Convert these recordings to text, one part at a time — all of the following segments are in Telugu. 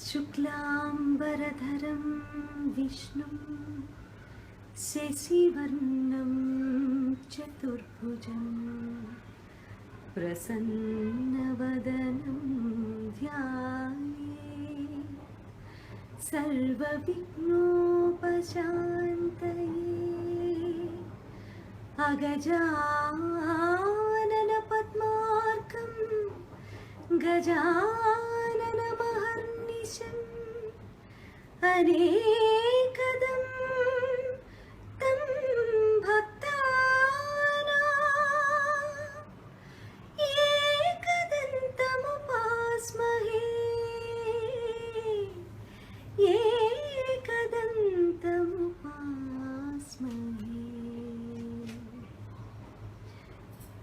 शुक्लाम्बरधरं विष्णुं शशिवर्णं चतुर्भुजं प्रसन्नवदनं ध्यायेत् सर्वविघ्नोपशान्तये अगजाननपद्मार्कं गजाननमहर्निशम् अनेकदं तं भक्तानाम् एकदन्तमुपास्महे एकदन्तमुपास्महे।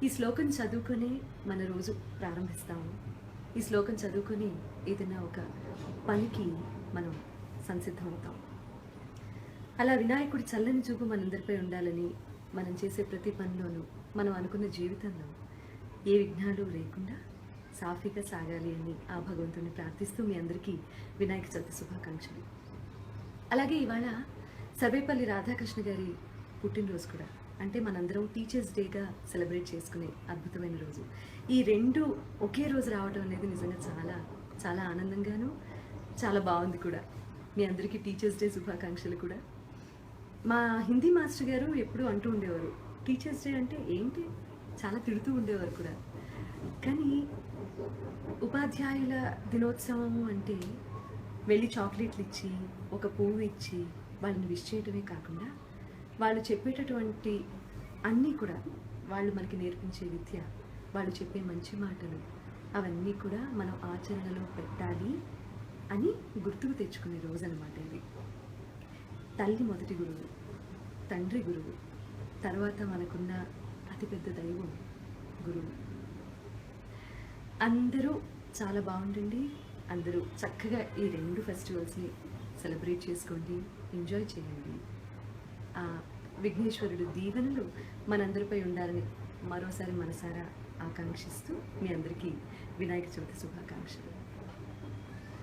ఈ శ్లోకం చదువుకునే మన రోజు ప్రారంభిస్తాము. ఈ శ్లోకం చదువుకొని ఏదైనా ఒక పనికి మనం సంసిద్ధమవుతాం. అలా వినాయకుడి చల్లని చూపు మనందరిపై ఉండాలని, మనం చేసే ప్రతి పనిలోనూ, మనం అనుకున్న జీవితంలో ఏ విఘ్నాలు లేకుండా సాఫీగా సాగాలి అని ఆ భగవంతుని ప్రార్థిస్తూ మీ అందరికీ వినాయక చవితి శుభాకాంక్షలు. అలాగే ఇవాళ సర్వేపల్లి రాధాకృష్ణ గారి పుట్టినరోజు కూడా, అంటే మనందరం టీచర్స్ డేగా సెలబ్రేట్ చేసుకునే అద్భుతమైన రోజు. ఈ రెండు ఒకే రోజు రావడం అనేది నిజంగా చాలా చాలా ఆనందంగాను చాలా బాగుంది కూడా. మీ అందరికీ టీచర్స్ డే శుభాకాంక్షలు కూడా. మా హిందీ మాస్టర్ గారు ఎప్పుడూ అంటూ ఉండేవారు, టీచర్స్ డే అంటే ఏంటి, చాలా తిడుతూ ఉండేవారు కూడా. కానీ ఉపాధ్యాయుల దినోత్సవము అంటే వెళ్ళి చాక్లెట్లు ఇచ్చి, ఒక పువ్వు ఇచ్చి వాళ్ళని విష్ చేయటమే కాకుండా, వాళ్ళు చెప్పేటటువంటి అన్నీ కూడా, వాళ్ళు మనకి నేర్పించే విద్య, వాళ్ళు చెప్పే మంచి మాటలు, అవన్నీ కూడా మనం ఆచరణలో పెట్టాలి అని గుర్తుకు తెచ్చుకునే రోజు అన్నమాట ఇది. తల్లి మొదటి గురువు, తండ్రి గురువు, తర్వాత మనకున్న అతిపెద్ద దైవం గురువు. అందరూ చాలా బాగుండండి. అందరూ చక్కగా ఈ రెండు ఫెస్టివల్స్ని సెలబ్రేట్ చేసుకోండి, ఎంజాయ్ చేయండి. ఆ విఘ్నేశ్వరుడు దీవెనలు మనందరిపై ఉండాలని మరోసారి మనసారా ఆకాంక్షిస్తూ మీ అందరికీ వినాయక చవితి శుభాకాంక్షలు.